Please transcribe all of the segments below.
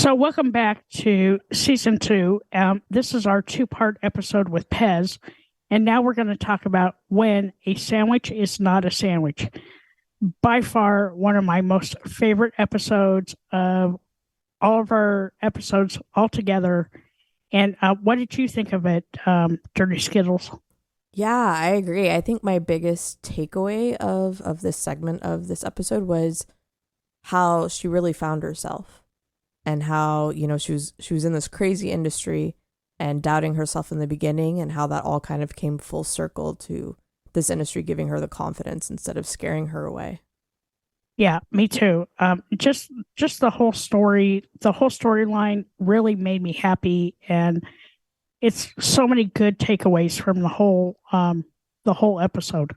So, welcome back to season two. This is our two-part episode with Pez, and now we're going to talk about when a sandwich is not a sandwich. By far, one of my most favorite episodes of all of our episodes altogether. And what did you think of it, Dirty Skittles? Yeah, I agree. I think my biggest takeaway of this segment of this episode was how she really found herself and how, she was in this crazy industry and doubting herself in the beginning, and how that all kind of came full circle to this industry giving her the confidence instead of scaring her away. Yeah, me too. Just the whole story, the whole storyline really made me happy, and it's so many good takeaways from the whole episode.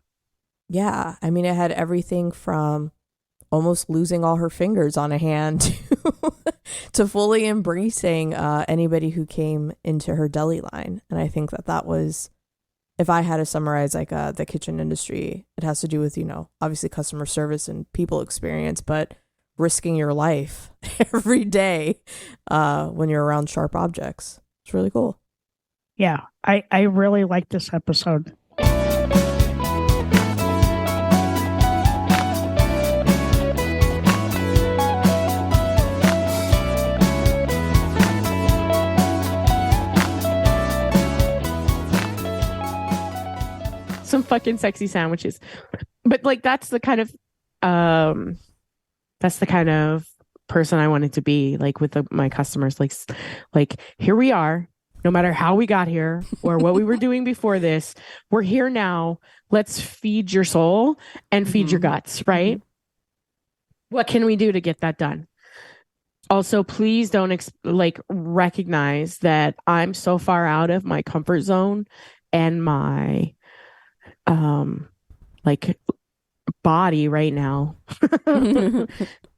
Yeah, I mean, it had everything from almost losing all her fingers on a hand to fully embracing anybody who came into her deli line. And I think that was, if I had to summarize like the kitchen industry, it has to do with, obviously customer service and people experience, but risking your life every day when you're around sharp objects. It's really cool. Yeah, I really like this episode. Some fucking sexy sandwiches. But like that's the kind of person I wanted to be, like with my customers. Like here we are, no matter how we got here or what we were doing before this, we're here now. Let's feed your soul and feed your guts, right? What can we do to get that done? Also, please don't recognize that I'm so far out of my comfort zone and my body right now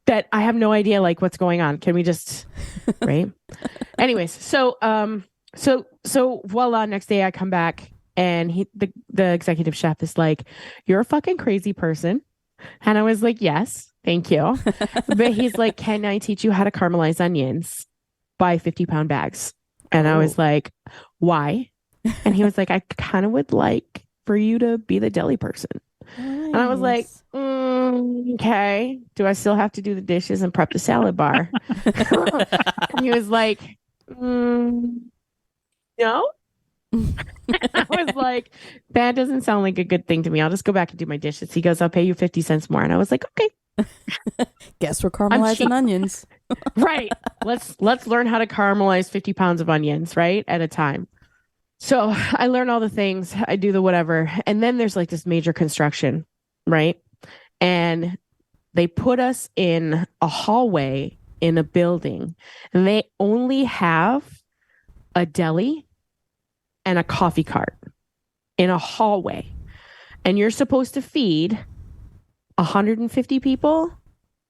that I have no idea like what's going on. Can we just right? Anyways, so voila, next day I come back and the executive chef is like, "You're a fucking crazy person." And I was like, "Yes, thank you." But he's like, "Can I teach you how to caramelize onions by 50-pound bags?" And I was like, "Why?" And he was like, "I kind of would like for you to be the deli person." Nice. And I was like, okay. Do I still have to do the dishes and prep the salad bar? And he was like, no. I was like, that doesn't sound like a good thing to me. I'll just go back and do my dishes. He goes, I'll pay you 50 cents more. And I was like, okay. Guess we're caramelizing onions. Right. Let's learn how to caramelize 50 pounds of onions, right? At a time. So I learn all the things, I do the whatever. And then there's like this major construction, right? And they put us in a hallway in a building, and they only have a deli and a coffee cart in a hallway. And you're supposed to feed 150 people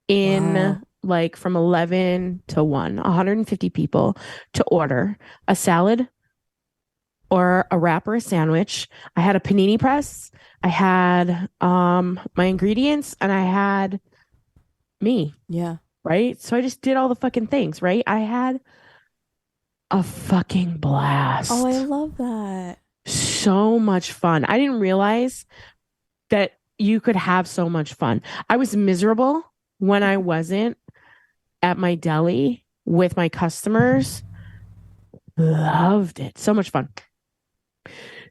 in like from 11 to 1, 150 people to order a salad or a wrap or a sandwich. I had a panini press. I had my ingredients, and I had me. Yeah. Right? So I just did all the fucking things, right? I had a fucking blast. Oh, I love that. So much fun. I didn't realize that you could have so much fun. I was miserable when I wasn't at my deli with my customers. Loved it. So much fun.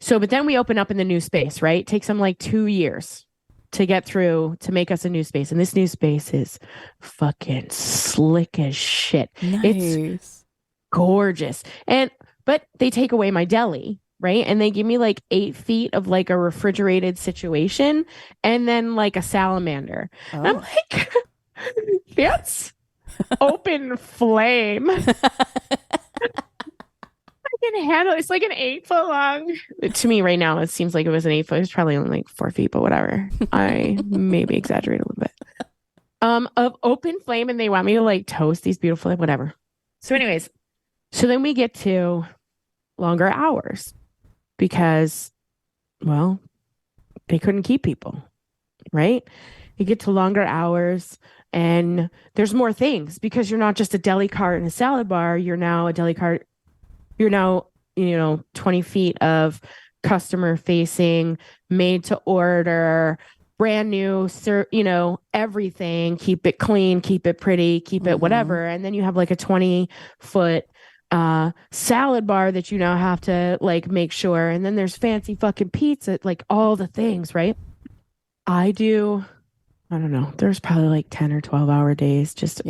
So, but then we open up in the new space, right? It takes them like 2 years to get through to make us a new space. And this new space is fucking slick as shit. Nice. It's gorgeous. But they take away my deli, right? And they give me like 8 feet of like a refrigerated situation and then like a salamander. Oh. I'm like, that's open flame. Can handle it's like an 8-foot long. To me right now it seems like it was an 8-foot. It's probably only like 4 feet, but whatever. I maybe exaggerate a little bit. Of open flame, and they want me to like toast these beautiful whatever. So anyways, so then we get to longer hours because, well, they couldn't keep people, right? You get to longer hours. And there's more things because you're not just a deli cart and a salad bar. You're now a deli cart. You're now, 20 feet of customer facing, made to order, brand new, everything. Keep it clean, keep it pretty, keep it whatever. And then you have like a 20-foot salad bar that you now have to like make sure. And then there's fancy fucking pizza, like all the things, right? I don't know. There's probably like 10 or 12-hour days just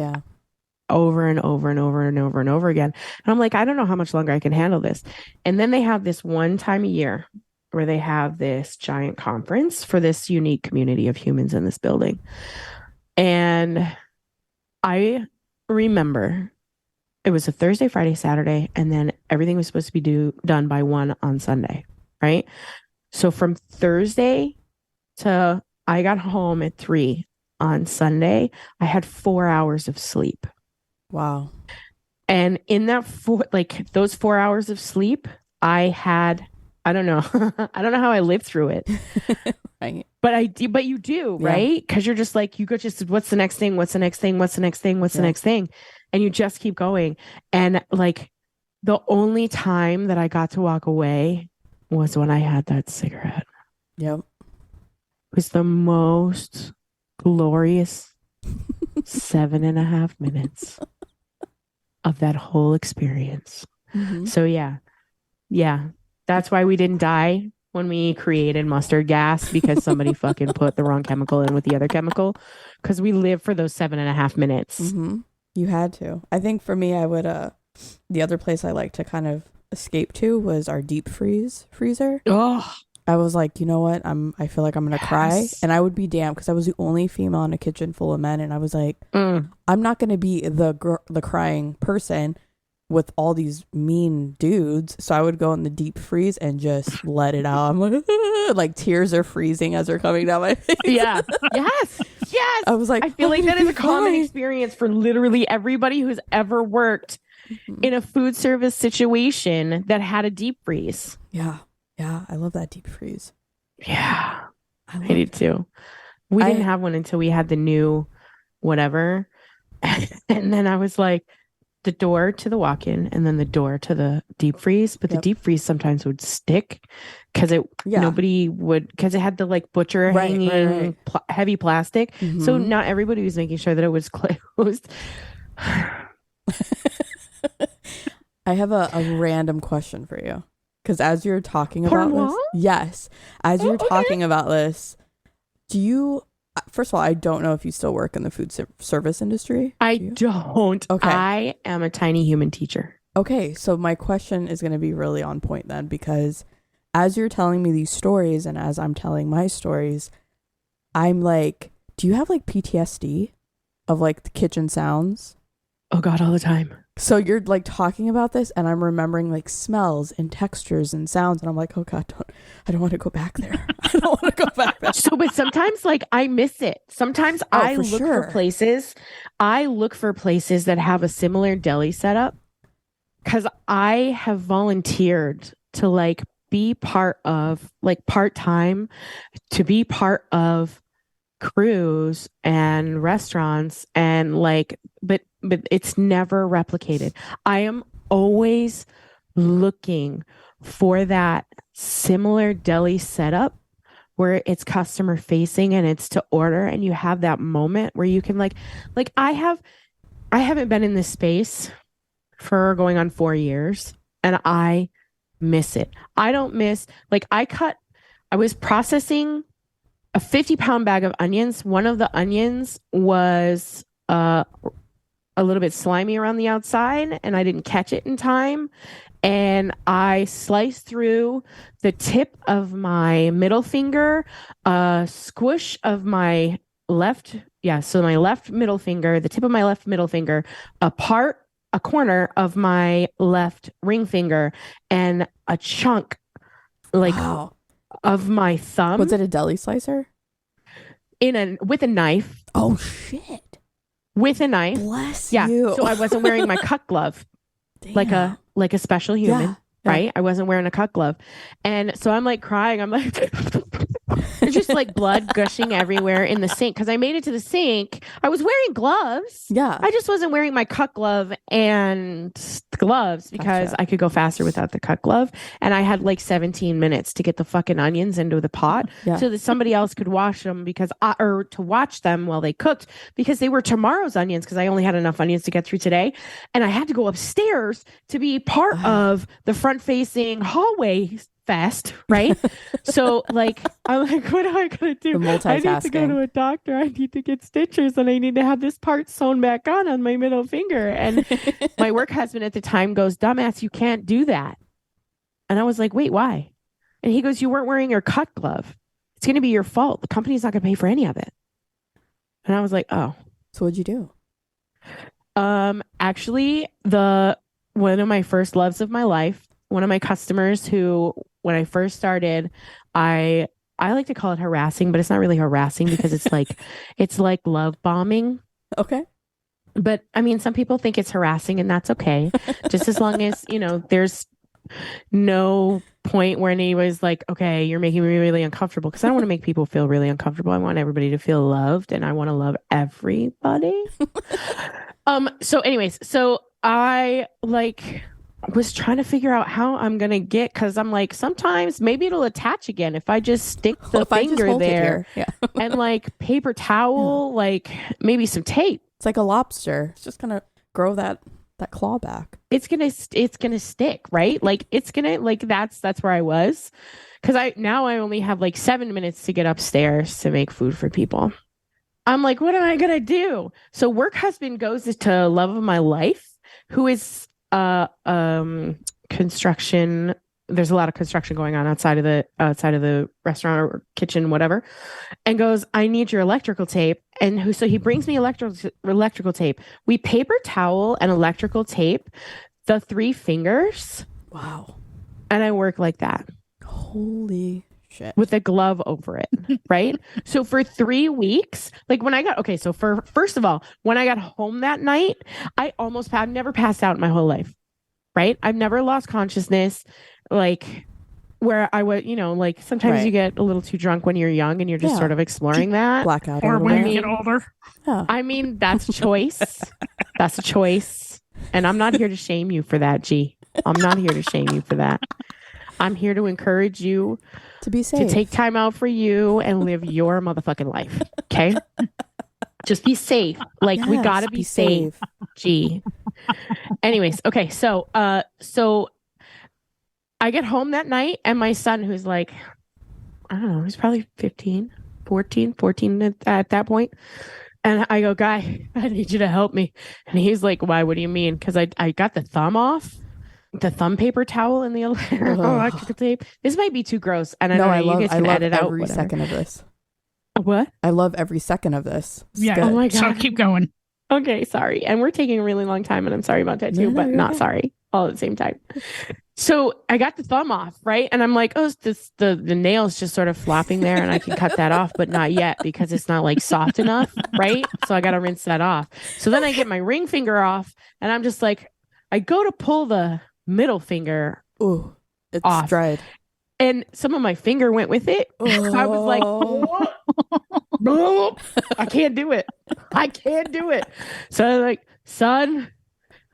over and over and over and over and over again. And I'm like, I don't know how much longer I can handle this. And then they have this one time a year where they have this giant conference for this unique community of humans in this building. And I remember it was a Thursday, Friday, Saturday, and then everything was supposed to be done by 1 on Sunday, right? So from Thursday to I got home at 3 on Sunday, I had 4 hours of sleep. Wow. And in that those 4 hours of sleep, I don't know. I don't know how I lived through it. Right. But you do, right? Because you're just like, what's the next thing? What's the next thing? What's the next thing? What's the next thing? And you just keep going. And like the only time that I got to walk away was when I had that cigarette. Yep. It was the most glorious 7.5 minutes of that whole experience. So yeah. That's why we didn't die when we created mustard gas, because somebody fucking put the wrong chemical in with the other chemical, because we live for those 7.5 minutes. You had to. I think for me, I would, the other place I like to kind of escape to was our deep freezer. Oh, I was like, you know what? I feel like I'm going to cry, and I would be damned because I was the only female in a kitchen full of men. And I was like, I'm not going to be the crying person with all these mean dudes. So I would go in the deep freeze and just let it out. I'm like tears are freezing as they're coming down my face. Yeah. Yes. I was like, I feel like that is a common experience for literally everybody who's ever worked in a food service situation that had a deep freeze. Yeah. I love that deep freeze. Yeah. I did too. We didn't have one until we had the new whatever. And then I was like, the door to the walk-in and then the door to the deep freeze, but the deep freeze sometimes would stick because nobody would, because it had the like butcher hanging heavy plastic. So not everybody was making sure that it was closed. I have a random question for you, because as you're talking about this, talking about this, do you? First of all, I don't know if you still work in the food service industry. I don't. Okay. I am a tiny human teacher. Okay. So my question is going to be really on point then, because as you're telling me these stories and as I'm telling my stories, I'm like, do you have like PTSD of like the kitchen sounds? Oh God, all the time. So you're like talking about this and I'm remembering like smells and textures and sounds. And I'm like, oh God, I don't want to go back there. I don't want to go back there. So, but sometimes like I miss it. Sometimes I look for places. I look for places that have a similar deli setup, because I have volunteered to like be part of like part-time, to be part of crews and restaurants and like, but it's never replicated. I am always looking for that similar deli setup where it's customer facing and it's to order, and you have that moment where you can like I haven't been in this space for going on 4 years, and I miss it. I don't miss, like I was processing a 50-pound bag of onions. One of the onions was a little bit slimy around the outside, and I didn't catch it in time. And I sliced through the tip of my middle finger, a squish of my left. Yeah. So my left middle finger, the tip of my left middle finger, a corner of my left ring finger, and a chunk of my thumb. Was it a deli slicer? With a knife. Oh shit. With a knife. Bless you. So I wasn't wearing my cut glove. Damn. Like a special human, right? I wasn't wearing a cut glove. And so I'm like crying. I'm like, There's just like blood gushing everywhere in the sink because I made it to the sink. I was wearing gloves. Yeah. I just wasn't wearing my cut glove and gloves because Gotcha. I could go faster without the cut glove. And I had like 17 minutes to get the fucking onions into the pot so that somebody else could wash them or to watch them while they cooked because they were tomorrow's onions because I only had enough onions to get through today. And I had to go upstairs to be part of the front facing hallway fest, right? So like I'm like, what am I gonna do? I need to go to a doctor. I need to get stitches and I need to have this part sewn back on my middle finger. And my work husband at the time goes, dumbass, you can't do that. And I was like, wait, why? And he goes, you weren't wearing your cut glove. It's gonna be your fault. The company's not gonna pay for any of it. And I was like, oh. So what'd you do? Actually, one of my first loves of my life, one of my customers who, when I first started, I like to call it harassing, but it's not really harassing because it's like love bombing. Okay. But I mean, some people think it's harassing and that's okay. Just as long as, there's no point where anybody's like, okay, you're making me really uncomfortable because I don't want to make people feel really uncomfortable. I want everybody to feel loved and I want to love everybody. So anyways, I was trying to figure out how I'm going to get, because I'm like, sometimes maybe it'll attach again if I just stick the finger there and like paper towel, like maybe some tape. It's like a lobster. It's just going to grow that claw back. It's going to stick, right? Like it's going to, like, that's where I was. Cause I only have like 7 minutes to get upstairs to make food for people. I'm like, what am I going to do? So work husband goes to love of my life, who is construction. There's a lot of construction going on outside of the restaurant or kitchen, whatever, and goes, I need your electrical tape. And so he brings me electrical tape. We paper towel and electrical tape the 3 fingers. Wow. And I work like that. Holy shit. With a glove over it. Right. So for 3 weeks, like when I got, first of all, when I got home that night, I've never passed out in my whole life. Right. I've never lost consciousness. Like where I would, like sometimes you get a little too drunk when you're young and you're just sort of exploring that. Blackout. Or when you get older. Yeah. I mean, that's a choice. That's a choice. And I'm not here to shame you for that, G. I'm not here to shame you for that. I'm here to encourage you to be safe, to take time out for you and live your motherfucking life. Okay. Just be safe. Like we gotta be safe. Gee. Anyways. Okay. So I get home that night and my son, who's like, I don't know, he's probably 14 at that point. And I go, Guy, I need you to help me. And he's like, why? What do you mean? Because I got the thumb off. The thumb paper towel and the electrical tape. This might be too gross. And I know you guys can edit out every second of this. What? I love every second of this. Yeah. Oh my God. So keep going. Okay. Sorry. And we're taking a really long time and I'm sorry about that too, but not sorry all at the same time. So I got the thumb off. Right. And I'm like, oh, the nail's just sort of flopping there and I can cut that off, but not yet because it's not like soft enough. Right. So I got to rinse that off. So then I get my ring finger off and I'm just like, I go to pull the middle finger off, dried, and some of my finger went with it. So I was like, I can't do it. So I'm like, son,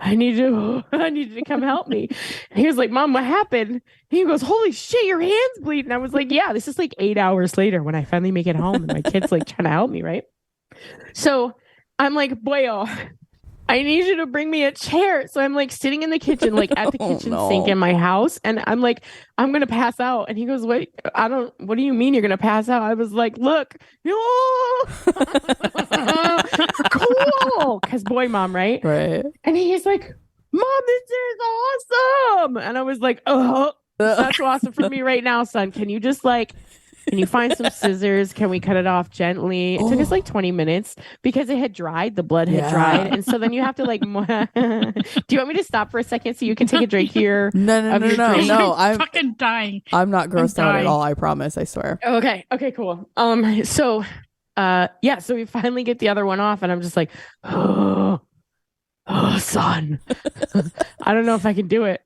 I need you to come help me. And he was like, Mom, what happened? He goes, holy shit, your hand's bleeding. I was like, yeah, this is like 8 hours later when I finally make it home and my kid's like trying to help me, right? So I'm like, boyo, I need you to bring me a chair. So I'm like sitting in the kitchen, like at the kitchen sink in my house. And I'm like, I'm going to pass out. And he goes, what do you mean you're going to pass out? I was like, look, cool. Cause boy, mom, right? Right. And he's like, Mom, this is awesome. And I was like, oh, that's awesome for me right now, son. Can you just can you find some scissors? Can we cut it off gently? It took us like 20 minutes because it had dried. The blood had dried. And so then you have to do you want me to stop for a second so you can take a drink here? No. I'm fucking dying. I'm not grossed out at all. I promise. I swear. Okay, cool. So we finally get the other one off and I'm just like, oh, son, I don't know if I can do it.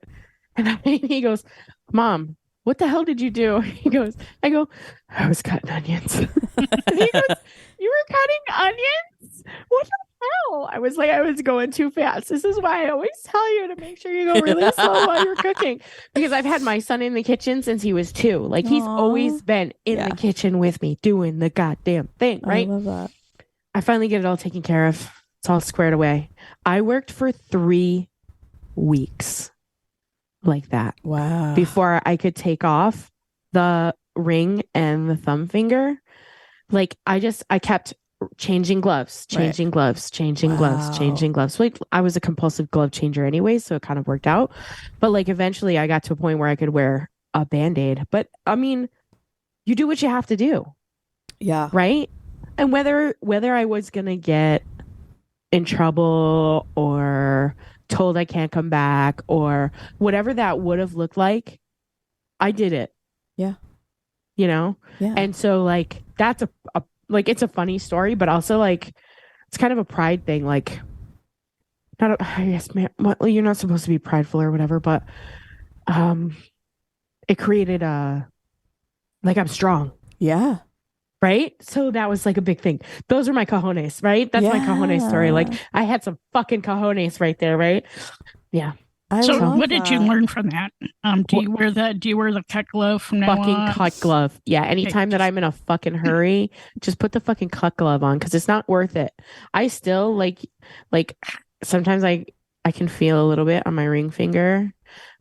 And he goes, Mom, what the hell did you do? I go, I was cutting onions. And he goes, you were cutting onions? What the hell? I was like, I was going too fast. This is why I always tell you to make sure you go really slow while you're cooking. Because I've had my son in the kitchen since he was 2. Like he's always been in the kitchen with me doing the goddamn thing, right? I love that. I finally get it all taken care of. It's all squared away. I worked for 3 weeks like that. Wow. Before I could take off the ring and the thumb finger. Like I kept changing gloves. Like I was a compulsive glove changer anyway, so it kind of worked out. But like eventually I got to a point where I could wear a Band-Aid. But I mean, you do what you have to do. Yeah. Right? And whether I was going to get in trouble or told I can't come back or whatever that would have looked like, I did it. Yeah. You know? Yeah. And so like that's a like it's a funny story, but also like it's kind of a pride thing. Like I guess man, well, you're not supposed to be prideful or whatever, but it created like I'm strong. Yeah. Right? So that was like a big thing. Those are my cojones, right? That's my cojones story. Like I had some fucking cojones right there, right? Yeah. So what did you learn from that? Do you wear the cut glove from now fucking on? Cut glove. Yeah. Anytime that I'm in a fucking hurry, just put the fucking cut glove on because it's not worth it. I still like sometimes I can feel a little bit on my ring finger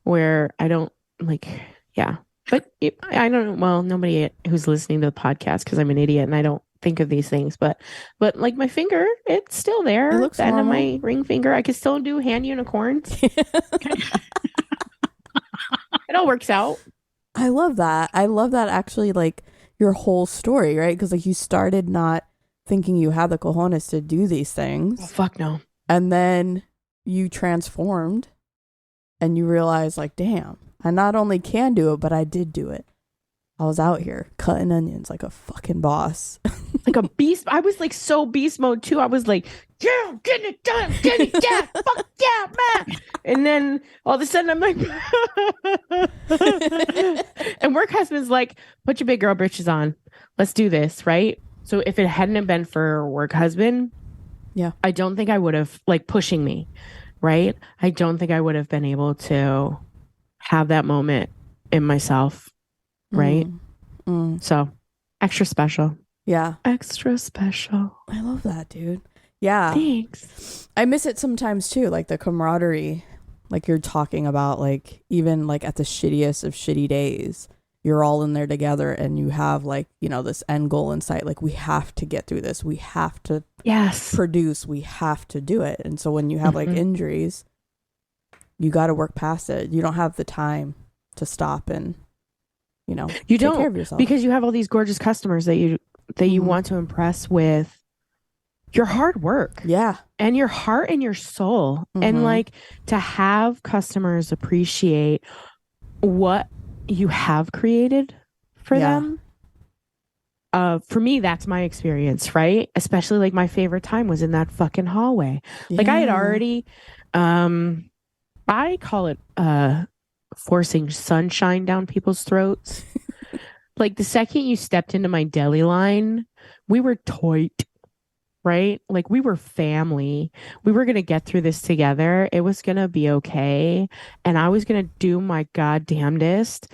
where I don't like, yeah. But I don't, well, nobody who's listening to the podcast because I'm an idiot and I don't think of these things, but like my finger, it's still there. It looks the end of normal. my ring finger. I can still do hand unicorns. It all works out. I love that. I love that actually, like your whole story, right? Because like you started not thinking you had the cojones to do these things. Oh, fuck no. And then you transformed and you realized like, damn, I not only can do it, but I did do it. I was out here cutting onions like a fucking boss. Like a beast. I was like so beast mode too. I was like, yeah, I'm getting it done. Getting it done. Fuck yeah, man. And then all of a sudden I'm like, and work husband's like, put your big girl britches on. Let's do this. Right. So if it hadn't have been for work husband, yeah, I don't think I would have like pushing me. Right. I don't think I would have been able to have that moment in myself. Right. So extra special. Yeah. Extra special. I love that, dude. Yeah. Thanks. I miss it sometimes too, like the camaraderie, like you're talking about, like even like at the shittiest of shitty days, you're all in there together and you have like, you know, this end goal in sight. Like we have to get through this. We have to produce. We have to do it. And so when you have like injuries, you got to work past it. You don't have the time to stop and, you know, you take don't care of yourself. because you have all these gorgeous customers that you want to impress with your hard work. Yeah. And your heart and your soul. And like to have customers appreciate what you have created for them. For me, that's my experience, right? Especially like my favorite time was in that fucking hallway. Yeah. Like I had already, I call it, forcing sunshine down people's throats. Like the second you stepped into my deli line, we were tight, right? Like we were family. We were going to get through this together. It was going to be okay. And I was going to do my goddamnedest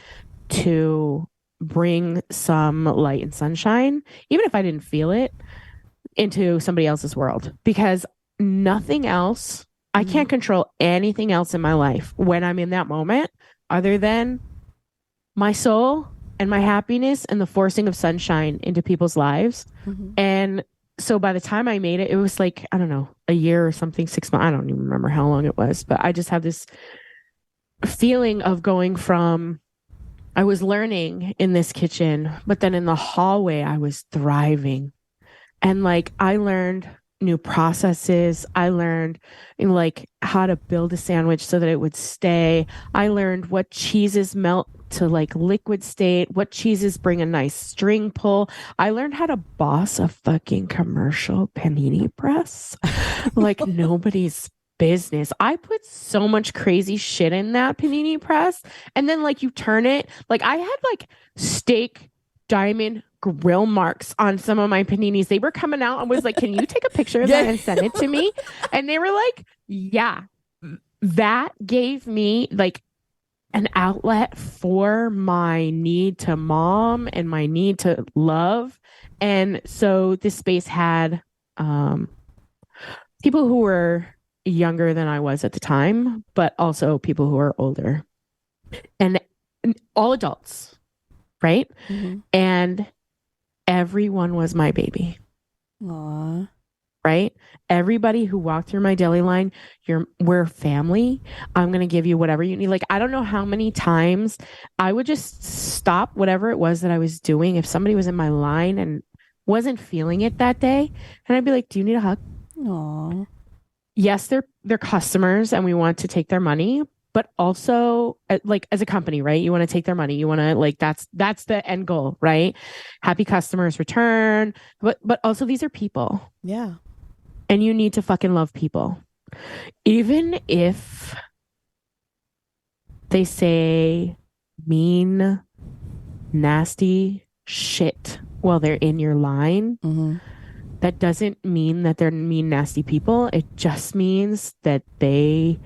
to bring some light and sunshine, even if I didn't feel it, into somebody else's world. Because nothing else, I can't control anything else in my life when I'm in that moment other than my soul and my happiness and the forcing of sunshine into people's lives. And so by the time I made it, it was like, I don't know, a year or something, 6 months. I don't even remember how long it was, but I just have this feeling of going from, I was learning in this kitchen, but then in the hallway, I was thriving. And like, I learned new processes. I learned like how to build a sandwich so that it would stay. I learned what cheeses melt to like liquid state, what cheeses bring a nice string pull. I learned how to boss a fucking commercial panini press like nobody's business. I put so much crazy shit in that panini press. And then like you turn it, like I had like steak diamond grill marks on some of my paninis. They were coming out and was like, can you take a picture of that and send it to me? And they were like, yeah. That gave me like an outlet for my need to mom and my need to love. And so this space had people who were younger than I was at the time, but also people who are older and all adults, right? Mm-hmm. And everyone was my baby. Aww. Right? Everybody who walked through my deli line, we're family. I'm going to give you whatever you need. Like, I don't know how many times I would just stop whatever it was that I was doing. If somebody was in my line and wasn't feeling it that day, and I'd be like, do you need a hug? Aww. Yes, they're customers and we want to take their money, but also like as a company, right? You want to take their money. You want to like, that's the end goal, right? Happy customers return, but also these are people. Yeah. And you need to fucking love people. Even if they say mean, nasty shit while they're in your line, Mm-hmm. that doesn't mean that they're mean, nasty people. It just means that they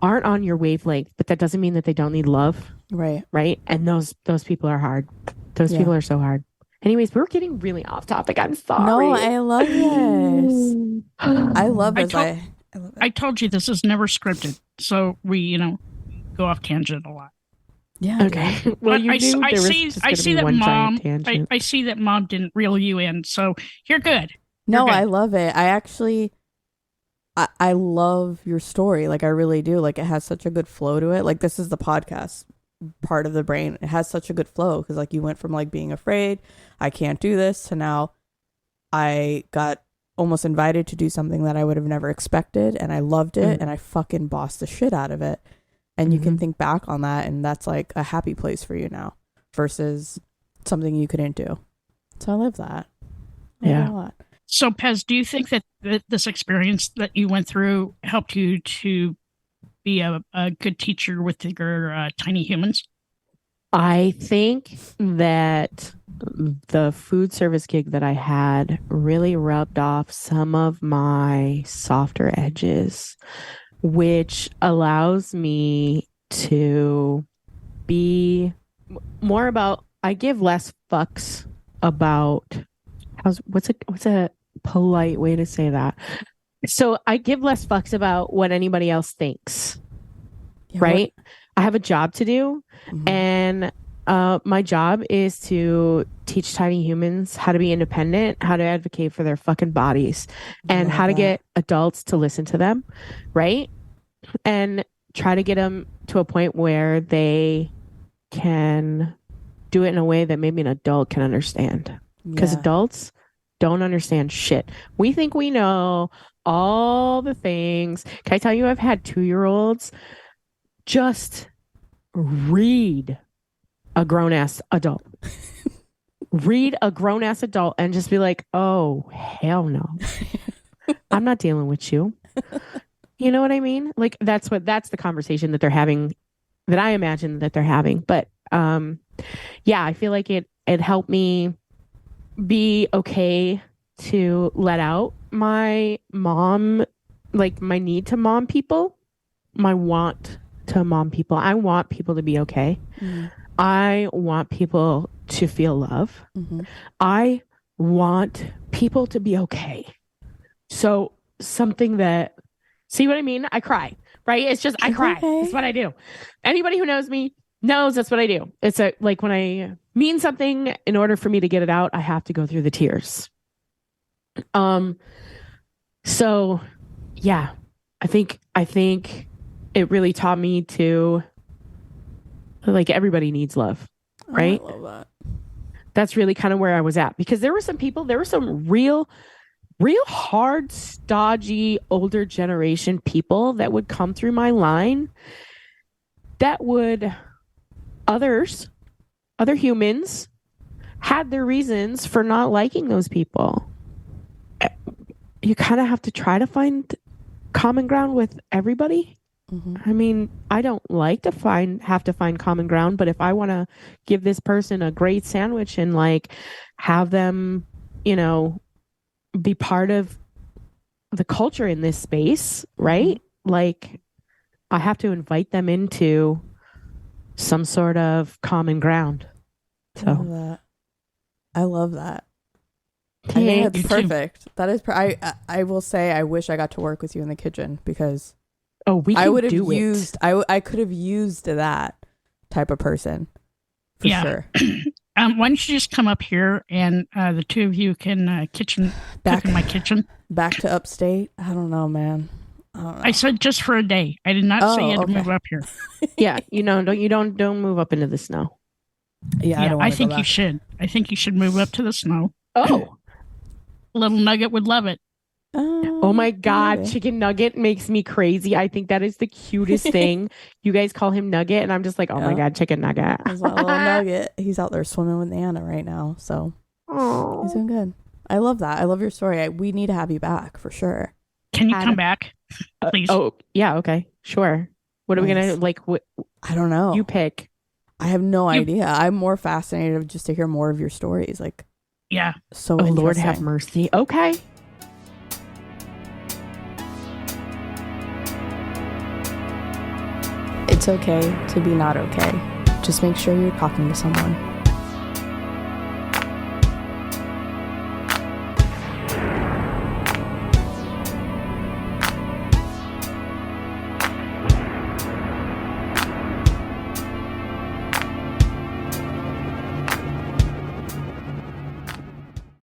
aren't on your wavelength, but that doesn't mean that they don't need love. Right. Right. And those people are hard. Those people are so hard. Anyways, we're getting really off topic. I'm sorry. No, I love this. I love this. I love it. I told you this is never scripted, so we, go off tangent a lot. Yeah. Okay. Well, But you knew I there was see, just I gonna see be that one mom. giant tangent. I see that mom didn't reel you in, so you're good. No, good. I love it. I actually, I love your story. Like, I really do. Like, it has such a good flow to it. Like, this is the podcast part of the brain. It has such a good flow because, like, you went from, like, being afraid, I can't do this, to now I got almost invited to do something that I would have never expected, and I loved it, and I fucking bossed the shit out of it. And you can think back on that, and that's, like, a happy place for you now versus something you couldn't do. So I love that. I love it a lot. So, Pez, do you think that this experience that you went through helped you to be a good teacher with your tiny humans? I think that the food service gig that I had really rubbed off some of my softer edges, which allows me to be more about, I give less fucks about what's a polite way to say that? So I give less fucks about what anybody else thinks. Yeah, right? I have a job to do, Mm-hmm. and my job is to teach tiny humans how to be independent, how to advocate for their fucking bodies, and how to get adults to listen to them, right? And try to get them to a point where they can do it in a way that maybe an adult can understand. Because adults don't understand shit. We think we know all the things. Can I tell you, I've had 2-year-olds just read a grown-ass adult. Read a grown-ass adult and just be like, oh, hell no. I'm not dealing with you. You know what I mean? Like, that's the conversation that they're having, that I imagine that they're having. But yeah, I feel like it helped me be okay to let out my mom, like my need to mom people, my want to mom people. I want people to be okay. Mm-hmm. I want people to feel love. Mm-hmm. I want people to be okay. So something that, see what I mean? I cry, right? It's just, I cry. Okay. That's what I do. Anybody who knows me knows that's what I do. It's like when I mean something, in order for me to get it out, I have to go through the tears. So yeah, I think it really taught me to, like, everybody needs love, right? I love that. That's really kind of where I was at, because there were some real hard, stodgy, older generation people that would come through my line that would, other humans had their reasons for not liking those people. You kind of have to try to find common ground with everybody. Mm-hmm. I mean, I don't like to have to find common ground, but if I want to give this person a great sandwich and like have them, you know, be part of the culture in this space, right? Like I have to invite them into some sort of common ground. I love So that. I love that. I thank think you that's too. perfect. That is. I will say I wish I got to work with you in the kitchen because Oh, we I can would have do used. it. I could have used that type of person for Yeah. sure. Why don't you just come up here and the two of you can cook in my kitchen? Back to upstate. I don't know, man. I don't know. I said just for a day. I did not say you had to move up here. Yeah, don't move up into the snow. Yeah, I don't I want to go think you back. should. I think you should move up to the snow. Oh. Little Nugget would love it. Oh my God, maybe. chicken nugget makes me crazy. I think that is the cutest thing. You guys call him Nugget, and I'm just like, oh my Yeah. God, chicken nugget. There's that little nugget. He's out there swimming with Anna right now, so he's Oh. doing good. I love that. I love your story. We need to have you back for sure. Can you Adam. come back, please? Oh, yeah, okay, sure. What are we Nice. gonna like? What I don't know. you pick? I have no idea. I'm more fascinated just to hear more of your stories. Like, Yeah. so Oh, Lord have interesting. mercy. Okay. It's okay to be not okay. Just make sure you're talking to someone.